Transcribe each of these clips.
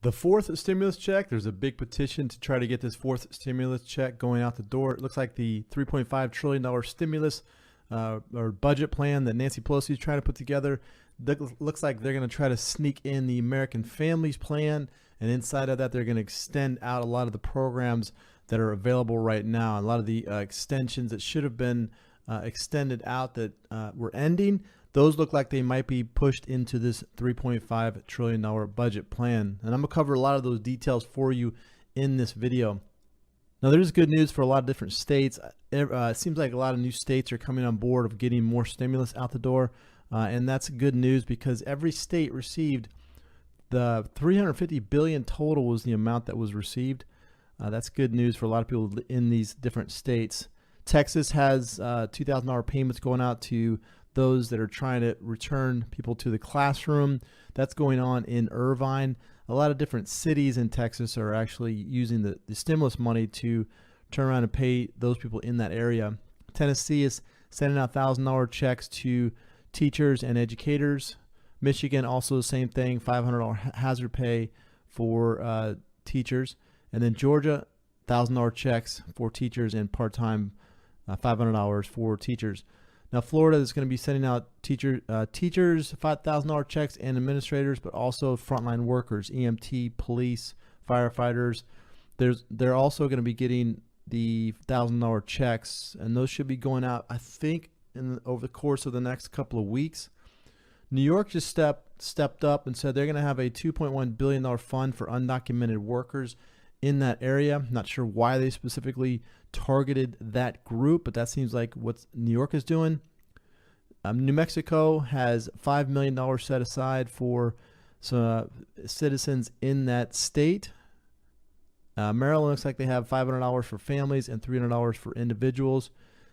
The fourth stimulus check, there's a big petition to try to get this fourth stimulus check going out the door. It looks like the $3.5 trillion stimulus or budget plan that Nancy Pelosi is trying to put together. Looks like they're going to try to sneak in the American Families Plan. And inside of that, they're going to extend out a lot of the programs that are available right now. A lot of the extensions that should have been extended out that were ending, those look like they might be pushed into this $3.5 trillion budget plan. And I'm going to cover a lot of those details for you in this video. Now, there's good news for a lot of different states. It seems like a lot of new states are coming on board of getting more stimulus out the door. And that's good news because every state received the $350 billion total was the amount that was received. That's good news for a lot of people in these different states. Texas has $2,000 payments going out to those that are trying to return people to the classroom. That's going on in Irvine. A lot of different cities in Texas are actually using the stimulus money to turn around and pay those people in that area. Tennessee is sending out $1,000 checks to teachers and educators. Michigan also the same thing, $500 hazard pay for teachers. And then Georgia, $1,000 checks for teachers and part-time $500 for teachers. Now, Florida is going to be sending out teachers $5,000 checks and administrators, but also frontline workers, EMT, police, firefighters. They're also going to be getting the $1,000 checks, and those should be going out, I think, over the course of the next couple of weeks. New York just stepped up and said they're going to have a $2.1 billion fund for undocumented workers in that area. Not sure why they specifically targeted that group, but that seems like what New York is doing. New Mexico has $5 million set aside for some citizens in that state. Maryland looks like they have $500 for families and $300 for individuals.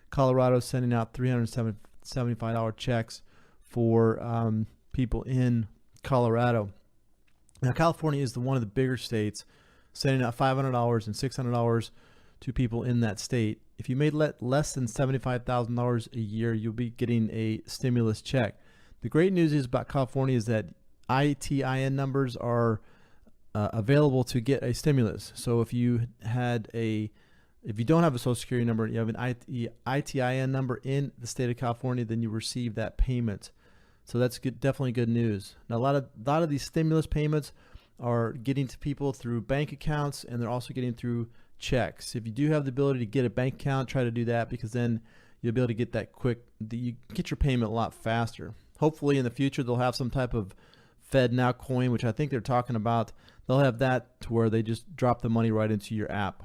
Colorado is sending out $375 checks for people in Colorado. Now, California is one of the bigger states, sending out $500 and $600 to people in that state. If you made less than $75,000 a year, you'll be getting a stimulus check. The great news is about California is that ITIN numbers are available to get a stimulus. So if you don't have a Social Security number, you have an ITIN number in the state of California, then you receive that payment. So that's good, definitely good news. Now, a lot of these stimulus payments are getting to people through bank accounts, and they're also getting through checks. If you do have the ability to get a bank account, try to do that, because then you'll be able to get that you get your payment a lot faster. Hopefully in the future they'll have some type of FedNow coin, which I think they're talking about. They'll have that to where they just drop the money right into your app.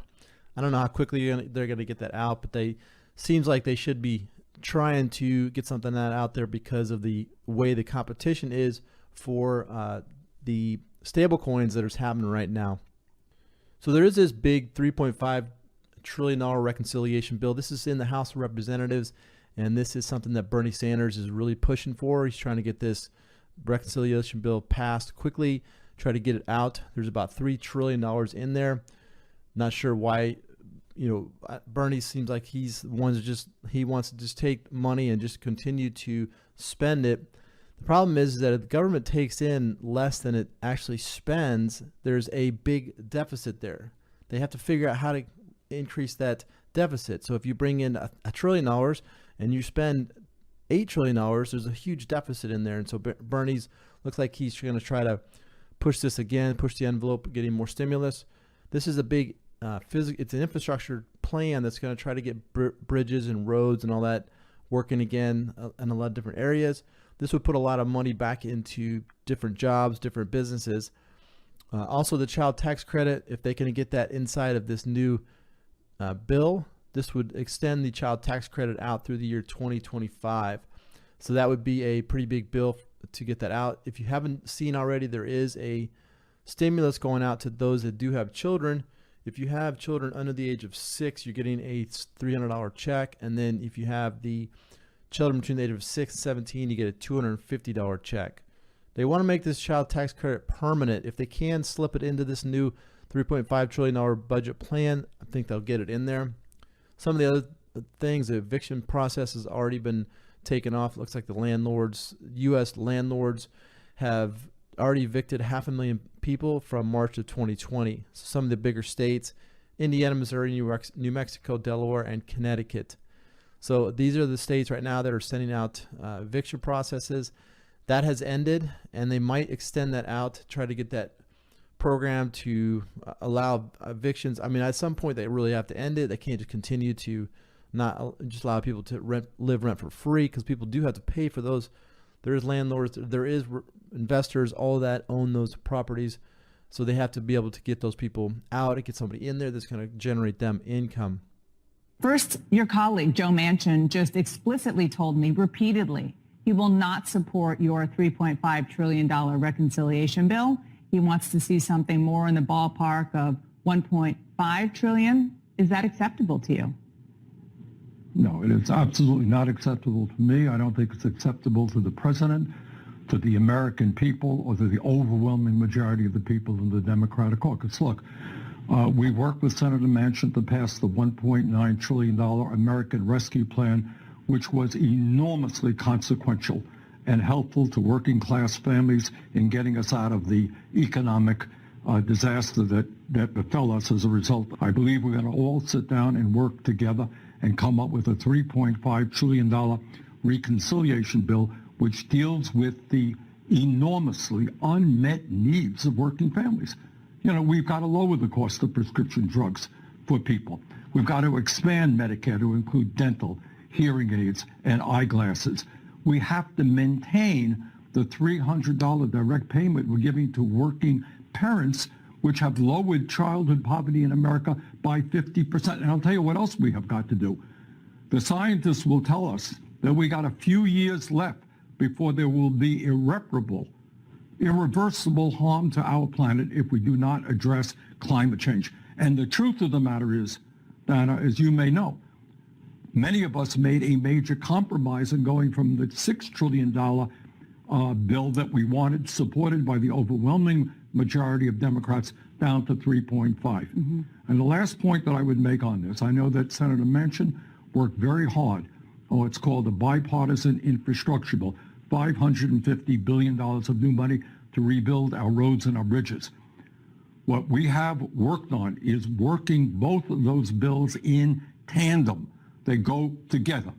I don't know how quickly they're going to get that out, but seems like they should be trying to get something out there because of the way the competition is for the stable coins that is happening right now. So there is this big $3.5 trillion reconciliation bill. This is in the House of Representatives, and this is something that Bernie Sanders is really pushing for. He's trying to get this reconciliation bill passed quickly, try to get it out. There's about $3 trillion in there. Not sure why, Bernie seems like he's the one he wants to just take money and just continue to spend it. The problem is that if the government takes in less than it actually spends, there's a big deficit there. They have to figure out how to increase that deficit. So if you bring in $1 trillion and you spend $8 trillion, there's a huge deficit in there. And so Bernie's looks like he's going to try to push this again, push the envelope, getting more stimulus. This is a big it's an infrastructure plan that's going to try to get bridges and roads and all that working again in a lot of different areas. This would put a lot of money back into different jobs, different businesses. Also, the child tax credit, if they can get that inside of this new bill, this would extend the child tax credit out through the year 2025. So that would be a pretty big bill to get that out. If you haven't seen already, there is a stimulus going out to those that do have children. If you have children under the age of 6, you're getting a $300 check. And then if you have the children between the age of 6 and 17, you get a $250 check. They want to make this child tax credit permanent. If they can slip it into this new $3.5 trillion budget plan, I think they'll get it in there. Some of the other things, the eviction process has already been taken off. It looks like the U.S. landlords have already evicted 500,000 people from March of 2020. So some of the bigger states: Indiana, Missouri, New Mexico, Delaware, and Connecticut. So these are the states right now that are sending out eviction processes. That has ended, and they might extend that out to try to get that program to allow evictions. I mean, at some point they really have to end it. They can't just continue to not just allow people to live rent for free, because people do have to pay for those. There is landlords, there is investors, all that own those properties. So they have to be able to get those people out and get somebody in there that's going to generate them income. First, your colleague, Joe Manchin, just explicitly told me repeatedly he will not support your $3.5 trillion reconciliation bill. He wants to see something more in the ballpark of $1.5 trillion. Is that acceptable to you? No, it is absolutely not acceptable to me. I don't think it's acceptable to the president, to the American people, or to the overwhelming majority of the people in the Democratic caucus. Look, we worked with Senator Manchin to pass the $1.9 trillion American Rescue Plan, which was enormously consequential and helpful to working class families in getting us out of the economic disaster that befell us as a result. I believe we're going to all sit down and work together and come up with a $3.5 trillion reconciliation bill, which deals with the enormously unmet needs of working families. You know, we've got to lower the cost of prescription drugs for people. We've got to expand Medicare to include dental, hearing aids, and eyeglasses. We have to maintain the $300 direct payment we're giving to working parents, which have lowered childhood poverty in America by 50%. And I'll tell you what else we have got to do. The scientists will tell us that we got a few years left before there will be irreversible harm to our planet if we do not address climate change. And the truth of the matter is, Dana, as you may know, many of us made a major compromise in going from the $6 trillion bill that we wanted, supported by the overwhelming majority of Democrats, down to 3.5. Mm-hmm. And the last point that I would make on this, I know that Senator Manchin worked very hard on what's called the bipartisan infrastructure bill, $550 billion of new money to rebuild our roads and our bridges. What we have worked on is working both of those bills in tandem. They go together.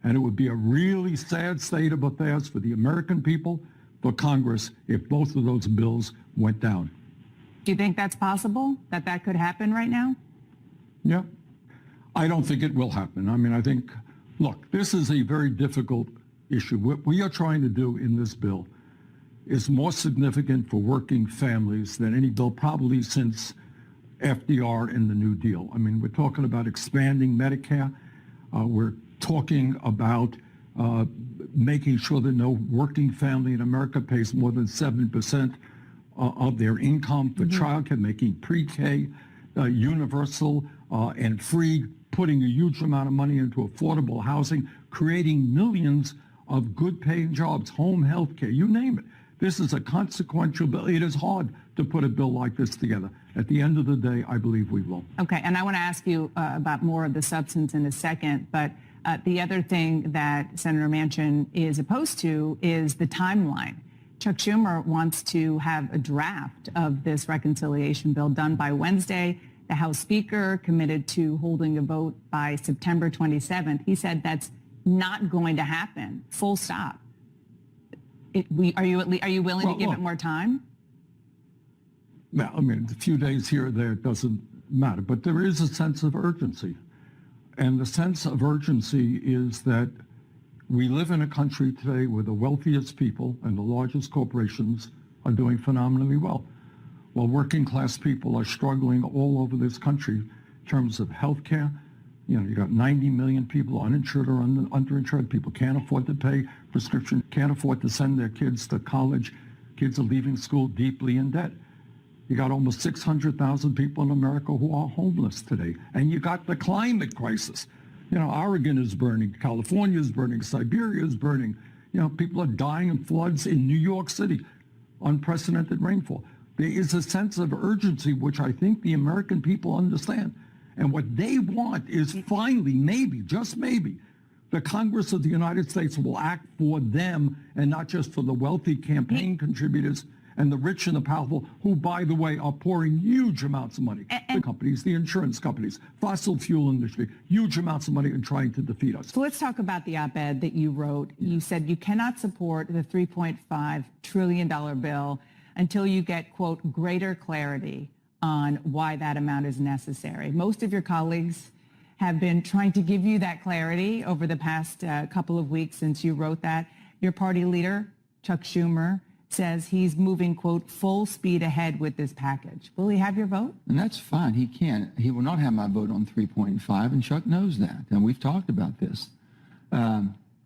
And it would be a really sad state of affairs for the American people, for Congress, if both of those bills went down. Do you think that's possible, that that could happen right now? Yeah. I don't think it will happen. I mean, I think, look, this is a very difficult issue. What we are trying to do in this bill is more significant for working families than any bill probably since FDR and the New Deal. I mean, we're talking about expanding Medicare. We're talking about making sure that no working family in America pays more than 7% of their income for childcare, making pre-K universal and free, putting a huge amount of money into affordable housing, creating millions of good-paying jobs, home health care, you name it. This is a consequential bill. It is hard to put a bill like this together. At the end of the day, I believe we will. Okay, and I want to ask you about more of the substance in a second, but the other thing that Senator Manchin is opposed to is the timeline. Chuck Schumer wants to have a draft of this reconciliation bill done by Wednesday. The House Speaker committed to holding a vote by September 27th. He said that's not going to happen, full stop. Are you willing to give it more time? Well, I mean, a few days here or there, it doesn't matter. But there is a sense of urgency. And the sense of urgency is that we live in a country today where the wealthiest people and the largest corporations are doing phenomenally well, while working class people are struggling all over this country in terms of health care. You know, you got 90 million people uninsured or underinsured. People can't afford to pay prescription, can't afford to send their kids to college. Kids are leaving school deeply in debt. You got almost 600,000 people in America who are homeless today. And you got the climate crisis. You know, Oregon is burning, California is burning, Siberia is burning. You know, people are dying in floods in New York City, unprecedented rainfall. There is a sense of urgency, which I think the American people understand. And what they want is finally, maybe, just maybe, the Congress of the United States will act for them and not just for the wealthy campaign contributors and the rich and the powerful, who, by the way, are pouring huge amounts of money, the companies, the insurance companies, fossil fuel industry, huge amounts of money in trying to defeat us. So let's talk about the op-ed that you wrote. You said you cannot support the $3.5 trillion bill until you get, quote, greater clarity on why that amount is necessary. Most of your colleagues have been trying to give you that clarity over the past couple of weeks since you wrote that. Your party leader, Chuck Schumer, says he's moving, quote, full speed ahead with this package. Will he have your vote? And that's fine. He can. He will not have my vote on 3.5, and Chuck knows that. And we've talked about this.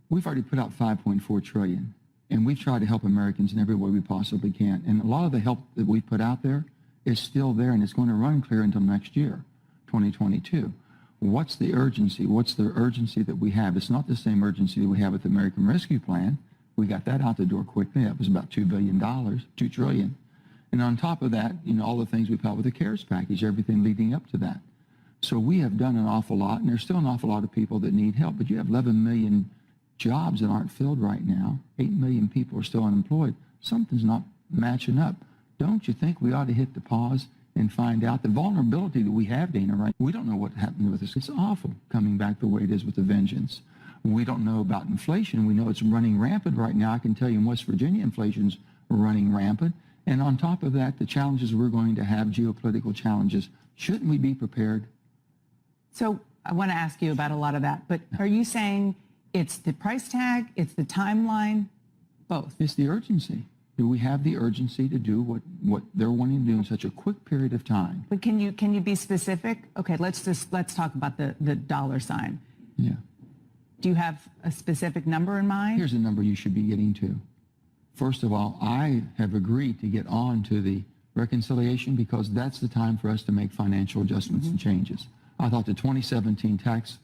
We've already put out 5.4 trillion, and we've tried to help Americans in every way we possibly can. And a lot of the help that we put out there is still there, and it's going to run clear until next year, 2022. What's the urgency? What's the urgency that we have? It's not the same urgency that we have with the American Rescue Plan. We got that out the door quickly. That was about $2 billion, $2 trillion. And on top of that, all the things we put out with the CARES package, everything leading up to that. So we have done an awful lot, and there's still an awful lot of people that need help. But you have 11 million jobs that aren't filled right now. 8 million people are still unemployed. Something's not matching up. Don't you think we ought to hit the pause and find out the vulnerability that we have, Dana, right? We don't know what happened with this. It's awful coming back the way it is with a vengeance. We don't know about inflation. We know it's running rampant right now. I can tell you in West Virginia, inflation's running rampant. And on top of that, the challenges we're going to have, geopolitical challenges. Shouldn't we be prepared? So I want to ask you about a lot of that, but are you saying it's the price tag, it's the timeline, both? It's the urgency. Do we have the urgency to do what they're wanting to do in such a quick period of time? But can you be specific? Okay, let's talk about the dollar sign. Yeah. Do you have a specific number in mind? Here's a number you should be getting to. First of all, I have agreed to get on to the reconciliation because that's the time for us to make financial adjustments and changes. I thought the 2017 tax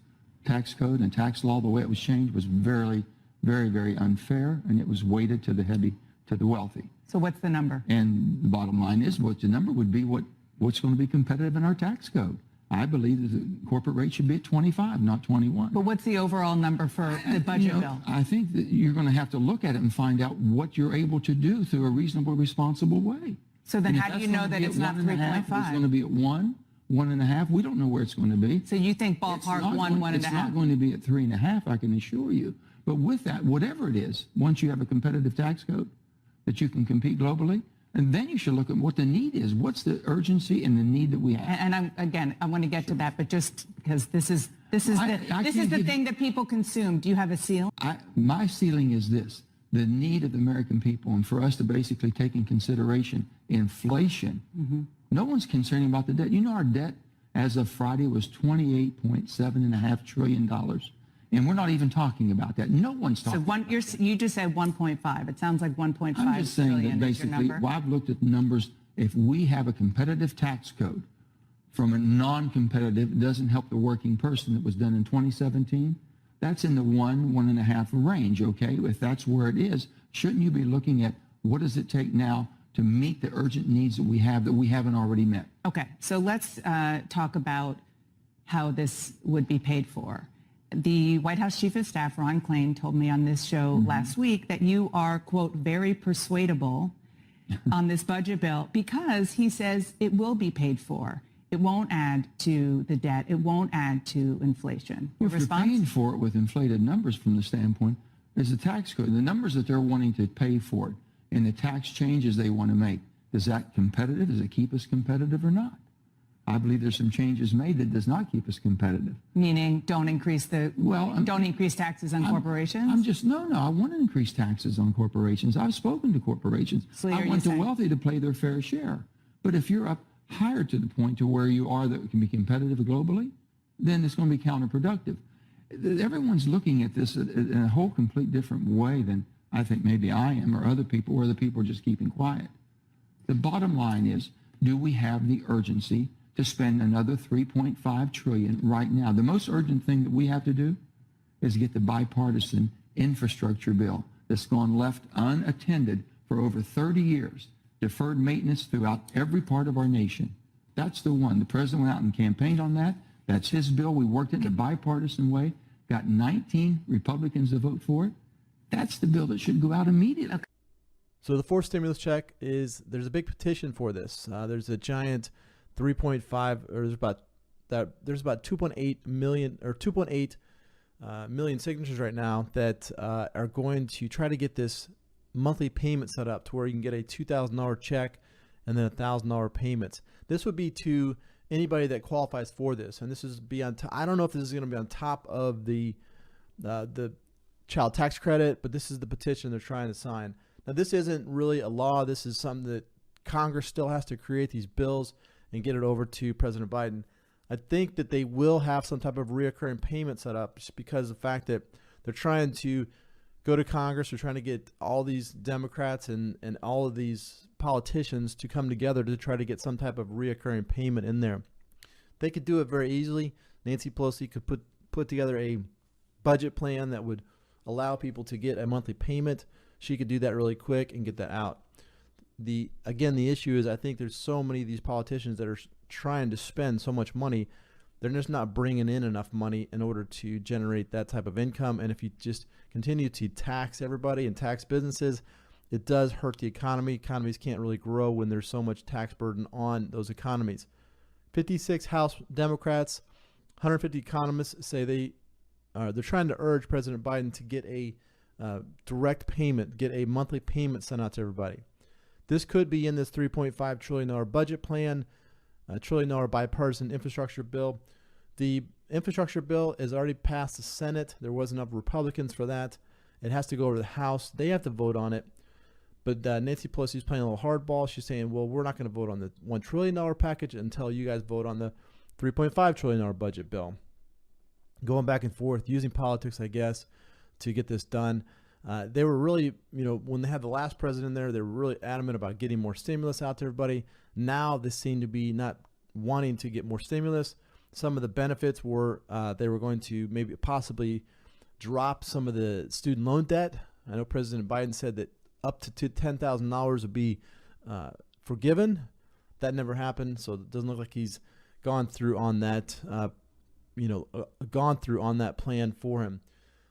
code and tax law, the way it was changed, was very, very, very unfair, and it was weighted to the wealthy. So what's the number? And the bottom line is what the number would be what's going to be competitive in our tax code. I believe that the corporate rate should be at 25, not 21. But what's the overall number for the budget bill? I think that you're going to have to look at it and find out what you're able to do through a reasonable, responsible way. So then how do you know that it's not 3.5? It's going to be at 1, 1.5. We don't know where it's going to be. So you think ballpark 1.5? It's not going to be at 3.5, I can assure you. But with that, whatever it is, once you have a competitive tax code that you can compete globally, and then you should look at what the need is. What's the urgency and the need that we have? And I want to get to that, but just because this is the thing that people consume. Do you have a ceiling? My ceiling is this: the need of the American people, and for us to basically take in consideration inflation. No one's concerned about the debt. Our debt as of Friday was $28.7.5 trillion. And we're not even talking about that. No one's talking about that. You just said 1.5. It sounds like 1.5 I'm just saying that basically, I've looked at the numbers. If we have a competitive tax code from a non-competitive, it doesn't help the working person that was done in 2017, that's in the 1.5 range, okay? If that's where it is, shouldn't you be looking at what does it take now to meet the urgent needs that we haven't already met? Okay, so let's talk about how this would be paid for. The White House Chief of Staff, Ron Klain, told me on this show last week that you are, quote, very persuadable on this budget bill because he says it will be paid for. It won't add to the debt. It won't add to inflation. Well, if you're paying for it with inflated numbers from the standpoint, is the tax code, the numbers that they're wanting to pay for it and the tax changes they want to make, is that competitive? Does it keep us competitive or not? I believe there's some changes made that does not keep us competitive. Meaning don't increase taxes on corporations? No, I want to increase taxes on corporations. I've spoken to corporations. So I want the wealthy to pay their fair share. But if you're up higher to the point to where you are that can be competitive globally, then it's going to be counterproductive. Everyone's looking at this in a whole complete different way than I think maybe I am or other people are just keeping quiet. The bottom line is, do we have the urgency to spend another $3.5 trillion right now? The most urgent thing that we have to do is get the bipartisan infrastructure bill that's gone left unattended for over 30 years, deferred maintenance throughout every part of our nation. That's the one. The president went out and campaigned on that. That's his bill. We worked it in a bipartisan way, got 19 Republicans to vote for it. That's the bill that should go out immediately. So the fourth stimulus check there's a big petition for this. There's a giant 3.5, or there's about 2.8 million or 2.8 million signatures right now that are going to try to get this monthly payment set up to where you can get a $2,000 check and then $1,000 payments. This would be to anybody that qualifies for this, and this is I don't know if this is going to be on top of the child tax credit, but this is the petition they're trying to sign. Now, this isn't really a law. This is something that Congress still has to create these bills and get it over to President Biden. I think that they will have some type of reoccurring payment set up just because of the fact that they're trying to go to Congress. They're trying to get all these Democrats and all of these politicians to come together to try to get some type of reoccurring payment in there. They could do it very easily. Nancy Pelosi could put together a budget plan that would allow people to get a monthly payment. She could do that really quick and get that out. The issue is I think there's so many of these politicians that are trying to spend so much money. They're just not bringing in enough money in order to generate that type of income. And if you just continue to tax everybody and tax businesses, it does hurt the economy. Economies can't really grow when there's so much tax burden on those economies. 56 House Democrats, 150 economists say they're trying to urge President Biden to get a direct payment, get a monthly payment sent out to everybody. This could be in this $3.5 trillion budget plan, a $1 trillion bipartisan infrastructure bill. The infrastructure bill is already passed the Senate. There wasn't enough Republicans for that. It has to go over to the House. They have to vote on it. But Nancy Pelosi is playing a little hardball. She's saying, well, we're not going to vote on the $1 trillion package until you guys vote on the $3.5 trillion budget bill. Going back and forth, using politics, I guess, to get this done. They were really, when they had the last president there, they were really adamant about getting more stimulus out to everybody. Now they seem to be not wanting to get more stimulus. Some of the benefits were they were going to maybe possibly drop some of the student loan debt. I know President Biden said that up to $10,000 would be forgiven. That never happened, so it doesn't look like he's gone through on that. Gone through on that plan for him.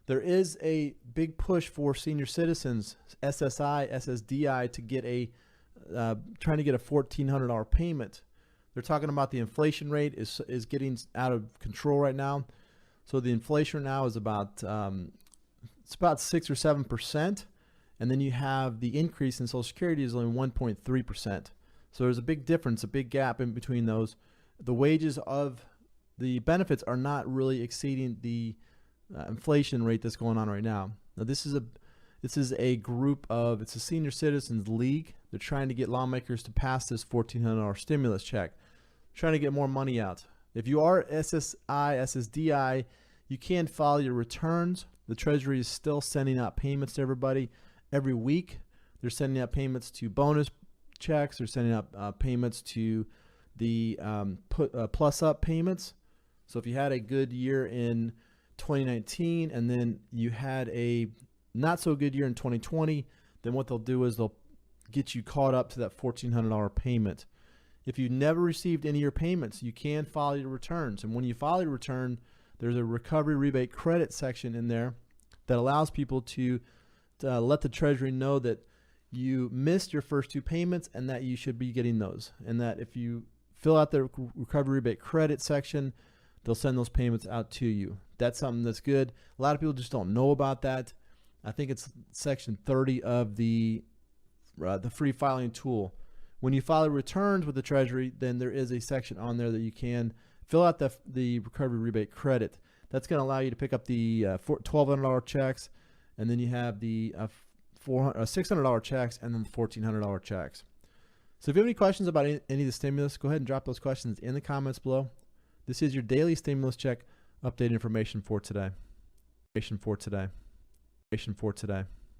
There is a big push for senior citizens, SSI, SSDI, to get trying to get a $1,400 payment. They're talking about the inflation rate is getting out of control right now. So the inflation now is about 6 or 7%, and then you have the increase in Social Security is only 1.3%. So there's a big difference, a big gap in between those. The wages of the benefits are not really exceeding the inflation rate that's going on right now. Now this is a group of, it's a senior citizens league. They're trying to get lawmakers to pass this $1,400 stimulus check, trying to get more money out. If you are SSI, SSDI, you can file your returns. The Treasury is still sending out payments to everybody every week. They're sending out payments to bonus checks. They're sending out payments to the plus up payments. So if you had a good year in 2019 and then you had a not so good year in 2020, then what they'll do is they'll get you caught up to that $1,400 payment. If you never received any of your payments, you can file your returns. And when you file your return, there's a recovery rebate credit section in there that allows people to let the Treasury know that you missed your first 2 payments and that you should be getting those. And that if you fill out the recovery rebate credit section, they'll send those payments out to you. That's something that's good. A lot of people just don't know about that. I think it's section 30 of the free filing tool. When you file returns with the Treasury, then there is a section on there that you can fill out the recovery rebate credit. That's going to allow you to pick up the $1,200 checks, and then you have the $600 checks, and then the $1,400 checks. So if you have any questions about any of the stimulus, go ahead and drop those questions in the comments below. This is your daily stimulus check update information for today.